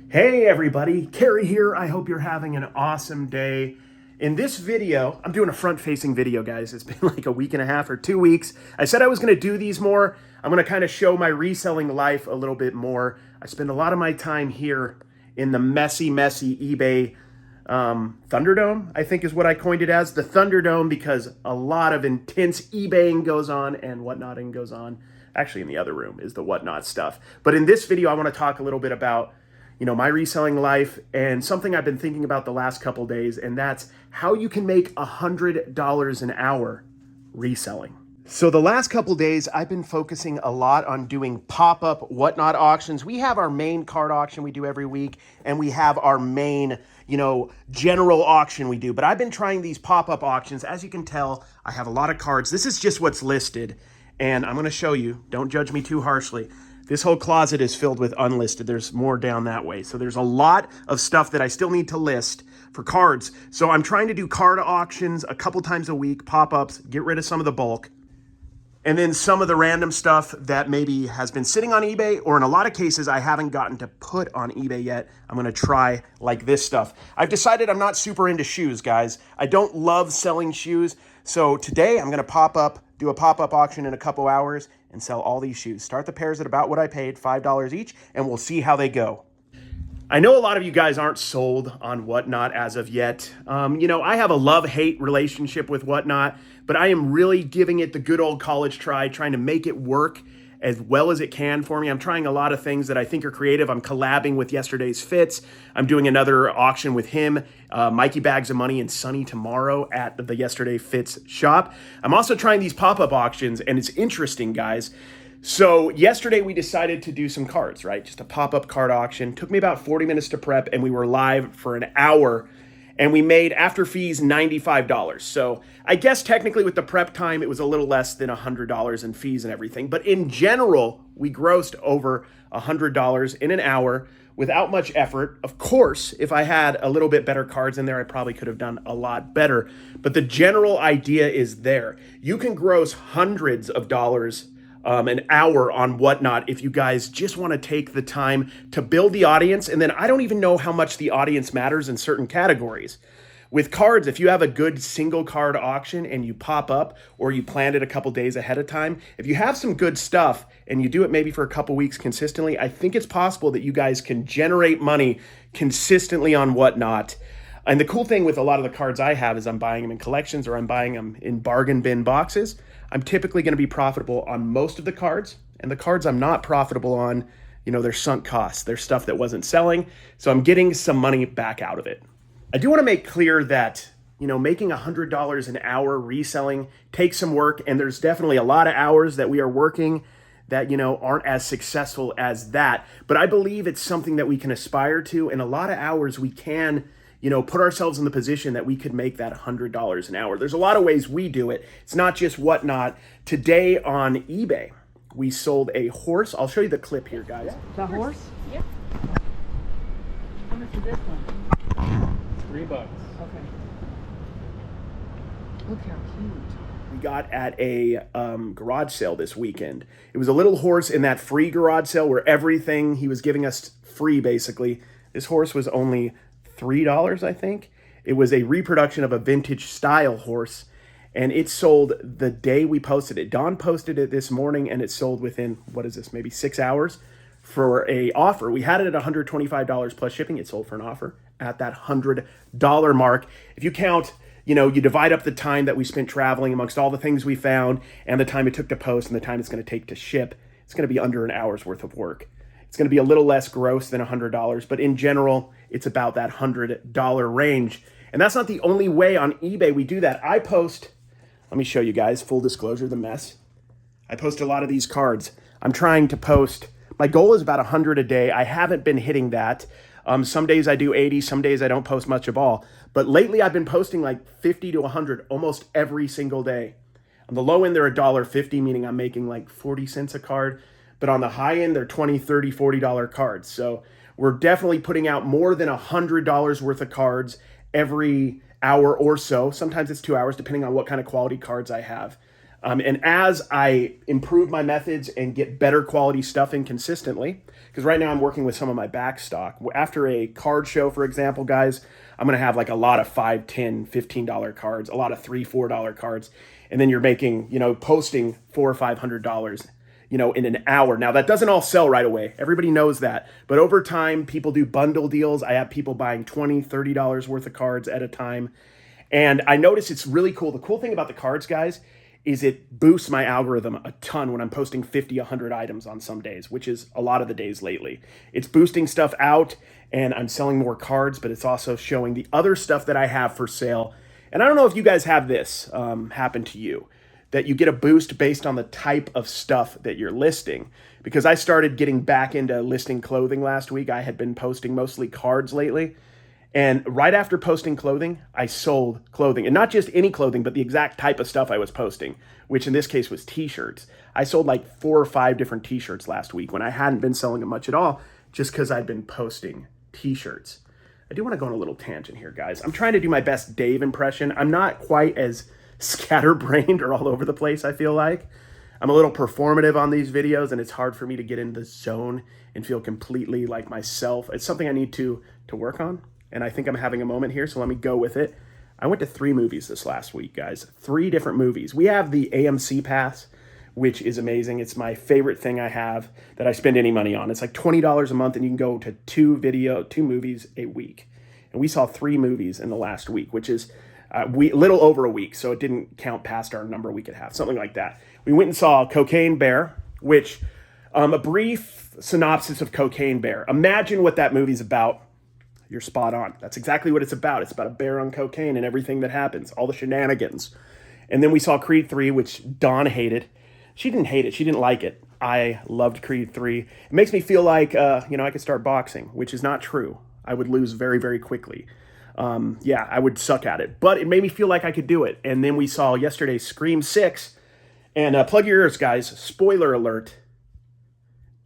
Hey everybody, Carrie here. I hope you're having an awesome day. In this video, I'm doing a front-facing video, guys. It's been like a week and a half or 2 weeks. I said I was gonna do these more. I'm gonna kind of show my reselling life a little bit more. I spend a lot of my time here in the messy eBay Thunderdome, I think is what I coined it as. The Thunderdome, because a lot of intense eBaying goes on and whatnotting goes on. Actually, in the other room is the whatnot stuff. But in this video, I wanna talk a little bit about my reselling life and something I've been thinking about the last couple days, and that's how you can make $100 an hour reselling. So the last couple days, I've been focusing a lot on doing pop-up whatnot auctions. We have our main card auction we do every week, and we have our main, general auction we do. But I've been trying these pop-up auctions. As you can tell, I have a lot of cards. This is just what's listed, and I'm gonna show you. Don't judge me too harshly. This whole closet is filled with unlisted. There's more down that way. So there's a lot of stuff that I still need to list for cards. So I'm trying to do card auctions a couple times a week, pop-ups, get rid of some of the bulk. And then some of the random stuff that maybe has been sitting on eBay, or in a lot of cases I haven't gotten to put on eBay yet. I'm gonna try like this stuff. I've decided I'm not super into shoes, guys. I don't love selling shoes. So today I'm gonna do a pop-up auction in a couple hours and sell all these shoes. Start the pairs at about what I paid, $5 each, and we'll see how they go. I know a lot of you guys aren't sold on Whatnot as of yet. I have a love-hate relationship with Whatnot, but I am really giving it the good old college try, trying to make it work as well as it can for me. I'm trying a lot of things that I think are creative. I'm collabing with Yesterday's Fits. I'm doing another auction with him, Mikey Bags of Money and Sunny tomorrow at the Yesterday Fits shop. I'm also trying these pop-up auctions, and it's interesting, guys. So yesterday we decided to do some cards, right? Just a pop-up card auction. Took me about 40 minutes to prep, and we were live for an hour. And we made, after fees, $95. So I guess technically with the prep time, it was a little less than $100 in fees and everything. But in general, we grossed over $100 in an hour without much effort. Of course, if I had a little bit better cards in there, I probably could have done a lot better. But the general idea is there. You can gross hundreds of dollars an hour on Whatnot if you guys just want to take the time to build the audience. And then I don't even know how much the audience matters in certain categories. With cards, if you have a good single card auction and you pop up, or you planned it a couple days ahead of time, if you have some good stuff and you do it maybe for a couple weeks consistently, I think it's possible that you guys can generate money consistently on Whatnot. And the cool thing with a lot of the cards I have is I'm buying them in collections, or I'm buying them in bargain bin boxes. I'm typically going to be profitable on most of the cards, and the cards I'm not profitable on, they're sunk costs. They're stuff that wasn't selling, so I'm getting some money back out of it. I do want to make clear that, making $100 an hour reselling takes some work, and there's definitely a lot of hours that we are working that, aren't as successful as that. But I believe it's something that we can aspire to, and a lot of hours we can put ourselves in the position that we could make that $100 an hour. There's a lot of ways we do it. It's not just Whatnot. Today on eBay, we sold a horse. I'll show you the clip here, guys. The horse? Yeah. How much is this one? $3. Okay. Look how cute. We got at a garage sale this weekend. It was a little horse in that free garage sale where everything he was giving us free, basically. This horse was only $3, I think. It was a reproduction of a vintage style horse, and it sold the day we posted it. Dawn posted it this morning, and it sold within, maybe 6 hours for a offer. We had it at $125 plus shipping. It sold for an offer at that $100 mark. If you count, you divide up the time that we spent traveling amongst all the things we found, and the time it took to post, and the time it's going to take to ship, it's going to be under an hour's worth of work. It's going to be a little less gross than $100, but in general, it's about that $100 range. And that's not the only way on eBay we do that. I post, let me show you guys, full disclosure, the mess. I post a lot of these cards. I'm trying to post, my goal is about 100 a day. I haven't been hitting that. Some days I do 80, some days I don't post much at all. But lately I've been posting like 50 to 100 almost every single day. On the low end, they're $1.50, meaning I'm making like 40 cents a card. But on the high end, they're $20, $30, $40 cards. So we're definitely putting out more than $100 worth of cards every hour or so. Sometimes it's 2 hours, depending on what kind of quality cards I have. And as I improve my methods and get better quality stuff in consistently, because right now I'm working with some of my back stock. After a card show, for example, guys, I'm going to have like a lot of $5, $10, $15 cards, a lot of $3, $4 cards. And then you're making, posting $400 or $500, in an hour. Now that doesn't all sell right away. Everybody knows that. But over time, people do bundle deals. I have people buying $20, $30 worth of cards at a time. And I notice it's really cool. The cool thing about the cards, guys, is it boosts my algorithm a ton when I'm posting 50, 100 items on some days, which is a lot of the days lately. It's boosting stuff out and I'm selling more cards, but it's also showing the other stuff that I have for sale. And I don't know if you guys have this happen to you, that you get a boost based on the type of stuff that you're listing. Because I started getting back into listing clothing last week. I had been posting mostly cards lately. And right after posting clothing, I sold clothing. And not just any clothing, but the exact type of stuff I was posting, which in this case was t-shirts. I sold like 4 or 5 different t-shirts last week when I hadn't been selling them much at all, just because I'd been posting t-shirts. I do want to go on a little tangent here, guys. I'm trying to do my best Dave impression. I'm not quite as scatterbrained or all over the place, I feel like. I'm a little performative on these videos, and it's hard for me to get in the zone and feel completely like myself. It's something I need to work on. And I think I'm having a moment here, so let me go with it. I went to 3 movies this last week, guys. 3 different movies. We have the AMC Pass, which is amazing. It's my favorite thing I have that I spend any money on. It's like $20 a month, and you can go to 2 movies a week. And we saw 3 movies in the last week, which is little over a week, so it didn't count past our number we could have, something like that. We went and saw Cocaine Bear, which, a brief synopsis of Cocaine Bear. Imagine what that movie's about. You're spot on. That's exactly what it's about. It's about a bear on cocaine and everything that happens, all the shenanigans. And then we saw Creed 3, which Dawn hated. She didn't hate it. She didn't like it. I loved Creed 3. It makes me feel like, I could start boxing, which is not true. I would lose very, very quickly. I would suck at it. But it made me feel like I could do it. And then we saw yesterday Scream 6. And plug your ears, guys. Spoiler alert.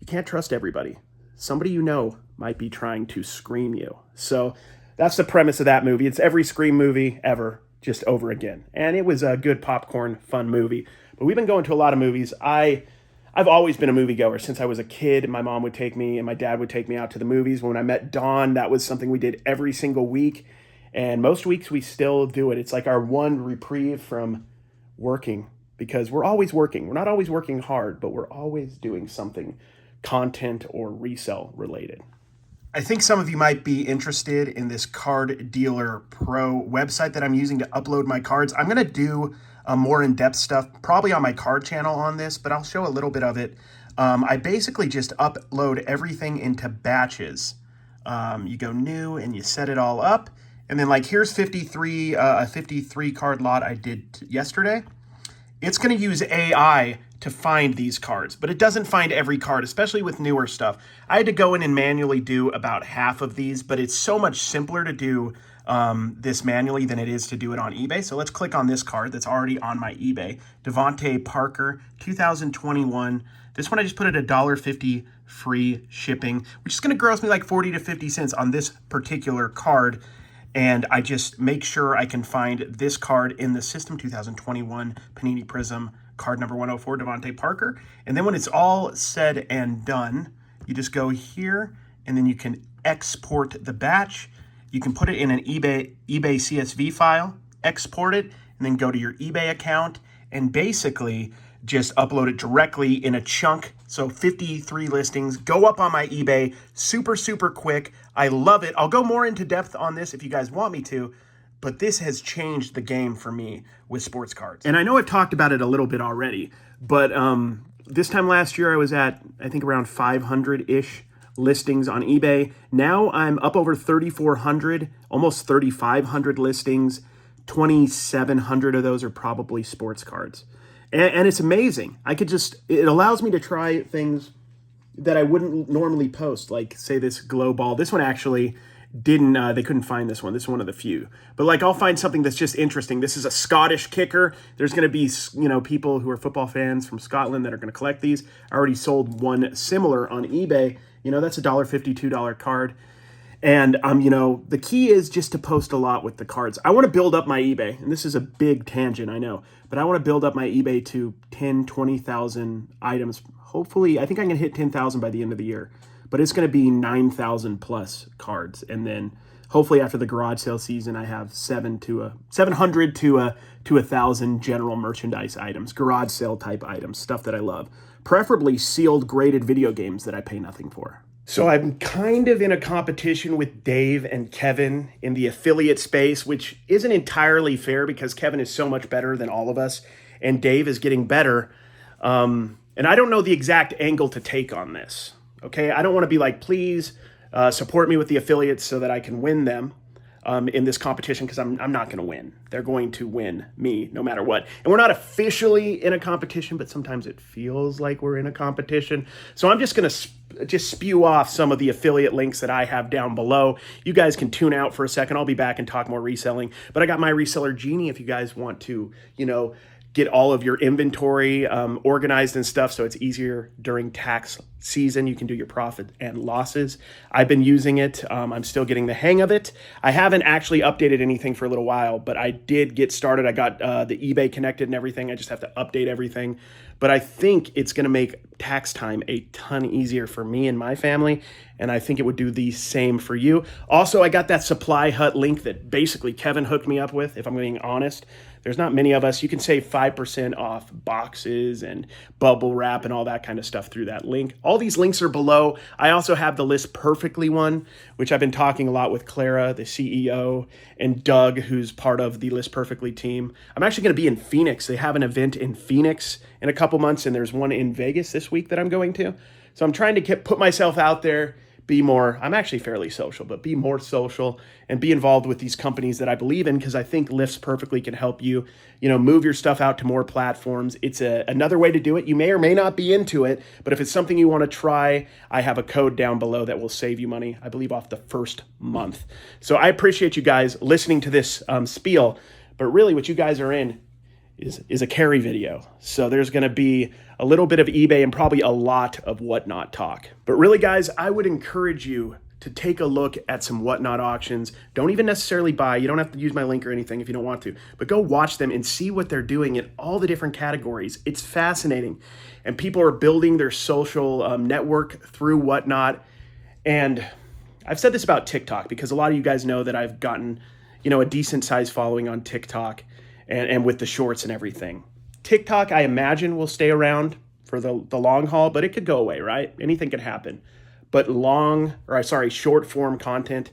You can't trust everybody. Somebody you know might be trying to scream you. So that's the premise of that movie. It's every Scream movie ever, just over again. And it was a good popcorn, fun movie. But we've been going to a lot of movies. I've always been a moviegoer since I was a kid. My mom would take me and my dad would take me out to the movies. When I met Dawn, that was something we did every single week. And most weeks we still do it. It's like our one reprieve from working, because we're always working. We're not always working hard, but we're always doing something content or resell related. I think some of you might be interested in this Card Dealer Pro website that I'm using to upload my cards. I'm going to do more in-depth stuff, probably on my card channel on this, but I'll show a little bit of it. I basically just upload everything into batches. You go new and you set it all up. And then like here's 53, a 53 card lot I did yesterday. It's going to use AI to find these cards, but it doesn't find every card, especially with newer stuff. I had to go in and manually do about half of these, but it's so much simpler to do this manually than it is to do it on eBay. So let's click on this card that's already on my eBay. Devontae Parker, 2021. This one I just put at $1.50 free shipping, which is going to gross me like 40 to 50 cents on this particular card. And I just make sure I can find this card in the system, 2021 Panini Prism, card number 104, Devontae Parker. And then when it's all said and done, you just go here, and then you can export the batch. You can put it in an eBay CSV file, export it, and then go to your eBay account, and basically just upload it directly in a chunk. So 53 listings go up on my eBay, super, super quick. I love it. I'll go more into depth on this if you guys want me to, but this has changed the game for me with sports cards. And I know I've talked about it a little bit already, but this time last year I was at, I think, around 500-ish listings on eBay. Now I'm up over 3,400, almost 3,500 listings. 2,700 of those are probably sports cards. And it's amazing. It allows me to try things that I wouldn't normally post, like say this glow ball. This one actually didn't, they couldn't find this one. This is one of the few. But like I'll find something that's just interesting. This is a Scottish kicker. There's going to be, people who are football fans from Scotland that are going to collect these. I already sold one similar on eBay. That's $1.50, $2 card. And you know, the key is just to post a lot with the cards. I want to build up my eBay, and this is a big tangent, I know, but I want to build up my eBay to 10, 20,000 items. Hopefully, I think I'm going to hit 10,000 by the end of the year, but it's going to be 9,000 plus cards. And then hopefully after the garage sale season, I have 700 to 1,000 general merchandise items, garage sale type items, stuff that I love, preferably sealed, graded video games that I pay nothing for. So I'm kind of in a competition with Dave and Kevin in the affiliate space, which isn't entirely fair because Kevin is so much better than all of us and Dave is getting better. And I don't know the exact angle to take on this. Okay, I don't want to be like, please support me with the affiliates so that I can win them in this competition, because I'm not going to win. They're going to win me no matter what. And we're not officially in a competition, but sometimes it feels like we're in a competition. So I'm just going to just spew off some of the affiliate links that I have down below. You guys can tune out for a second. I'll be back and talk more reselling. But I got my Reseller Genie if you guys want to, you know, get all of your inventory organized and stuff so it's easier during tax season. You can do your profit and losses. I've been using it. I'm still getting the hang of it. I haven't actually updated anything for a little while, but I did get started. I got the eBay connected and everything. I just have to update everything. But I think it's going to make tax time a ton easier for me and my family, and I think it would do the same for you. Also, I got that Supply Hut link that basically Kevin hooked me up with, if I'm being honest. There's not many of us. You can save 5% off boxes and bubble wrap and all that kind of stuff through that link. All these links are below. I also have the List Perfectly one, which I've been talking a lot with Clara, the CEO, and Doug, who's part of the List Perfectly team. I'm actually going to be in Phoenix. They have an event in Phoenix in a couple months, and there's one in Vegas this week that I'm going to. So I'm trying to put myself out there, be more, I'm actually fairly social, but be more social and be involved with these companies that I believe in, because I think Lifts Perfectly can help you, you know, move your stuff out to more platforms. It's another way to do it. You may or may not be into it, but if it's something you want to try, I have a code down below that will save you money, I believe, off the first month. So I appreciate you guys listening to this spiel, but really what you guys are in is a carry video. So there's going to be a little bit of eBay and probably a lot of Whatnot talk. But really, guys, I would encourage you to take a look at some Whatnot auctions. Don't even necessarily buy. You don't have to use my link or anything if you don't want to, but go watch them and see what they're doing in all the different categories. It's fascinating. And people are building their social network through Whatnot. And I've said this about TikTok because a lot of you guys know that I've gotten, you know, a decent sized following on TikTok and with the shorts and everything. TikTok, I imagine, will stay around for the long haul, but it could go away, right? Anything could happen. But short form content,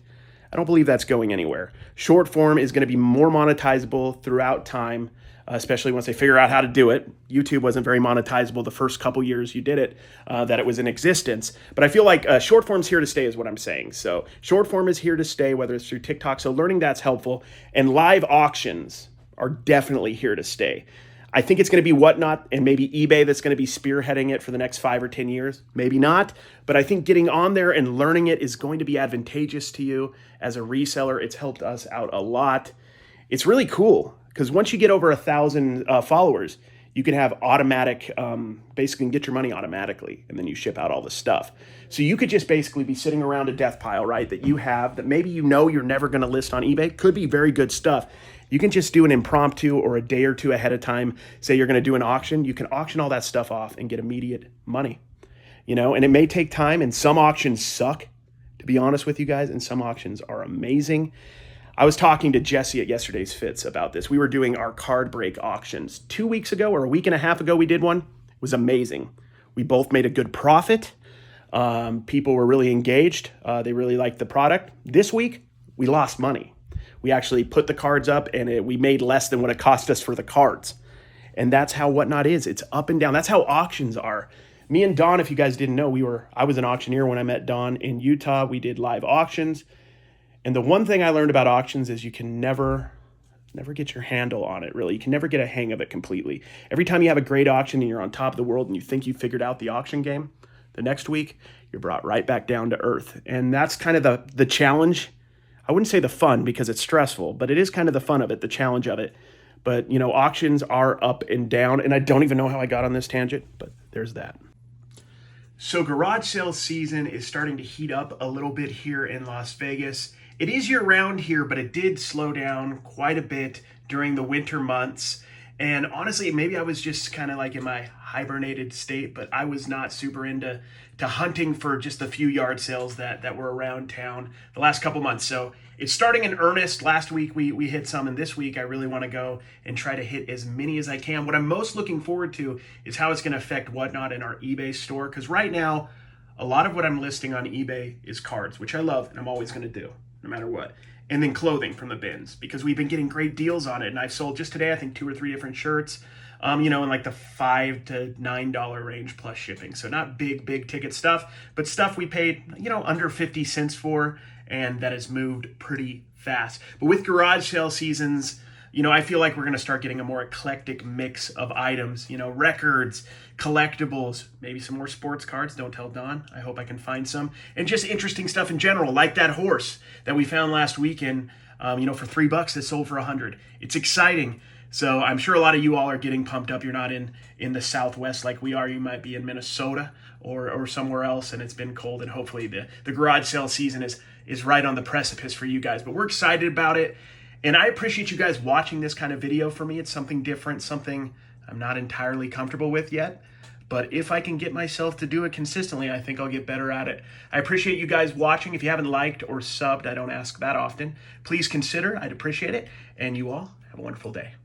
I don't believe that's going anywhere. Short form is going to be more monetizable throughout time, especially once they figure out how to do it. YouTube wasn't very monetizable the first couple years you did it, that it was in existence. But I feel like short form's here to stay is what I'm saying. So short form is here to stay, whether it's through TikTok. So learning that's helpful. And live auctions are definitely here to stay. I think it's going to be Whatnot and maybe eBay that's going to be spearheading it for the next 5 or 10 years. Maybe not, but I think getting on there and learning it is going to be advantageous to you as a reseller. It's helped us out a lot. It's really cool because once you get over 1,000 followers, you can have automatic, basically get your money automatically, and then you ship out all the stuff. So you could just basically be sitting around a death pile, right, that you have that maybe you know you're never going to list on eBay. Could be very good stuff. You can just do an impromptu or a day or two ahead of time. Say you're going to do an auction. You can auction all that stuff off and get immediate money, you know, and it may take time. And some auctions suck, to be honest with you guys, and some auctions are amazing. I was talking to Jesse at yesterday's Fits about this. We were doing our card break auctions 2 weeks ago or a week and a half ago. We did one. It was amazing. We both made a good profit. People were really engaged. They really liked the product. This week, we lost money. We actually put the cards up and we made less than what it cost us for the cards. And that's how Whatnot is. It's up and down. That's how auctions are. Me and Don, if you guys didn't know, I was an auctioneer when I met Don in Utah. We did live auctions. And the one thing I learned about auctions is you can never get your handle on it, really. You can never get a hang of it completely. Every time you have a great auction and you're on top of the world and you think you figured out the auction game, the next week, you're brought right back down to earth. And that's kind of the challenge. I wouldn't say the fun because it's stressful, but it is kind of the fun of it, the challenge of it. But, you know, auctions are up and down, and I don't even know how I got on this tangent, but there's that. So garage sale season is starting to heat up a little bit here in Las Vegas. It is year round here, but it did slow down quite a bit during the winter months. And honestly, maybe I was just kind of like in my hibernated state, but I was not super into hunting for just a few yard sales that were around town the last couple months. So it's starting in earnest. Last week we hit some, and this week I really want to go and try to hit as many as I can. What I'm most looking forward to is how it's going to affect Whatnot in our eBay store, because right now a lot of what I'm listing on eBay is cards, which I love and I'm always going to do no matter what. And then clothing from the bins, because we've been getting great deals on it. And I've sold just today, I think 2 or 3 different shirts, in like the $5 to $9 range plus shipping. So not big ticket stuff, but stuff we paid, under 50 cents for, and that has moved pretty fast. But with garage sale seasons, I feel like we're going to start getting a more eclectic mix of items, records, collectibles, maybe some more sports cards. Don't tell Don. I hope I can find some. And just interesting stuff in general, like that horse that we found last weekend, for $3 that sold for $100. It's exciting. So I'm sure a lot of you all are getting pumped up. You're not in the Southwest like we are. You might be in Minnesota or somewhere else, and it's been cold. And hopefully the garage sale season is right on the precipice for you guys. But we're excited about it. And I appreciate you guys watching this kind of video for me. It's something different, something I'm not entirely comfortable with yet. But if I can get myself to do it consistently, I think I'll get better at it. I appreciate you guys watching. If you haven't liked or subbed, I don't ask that often, please consider. I'd appreciate it. And you all have a wonderful day.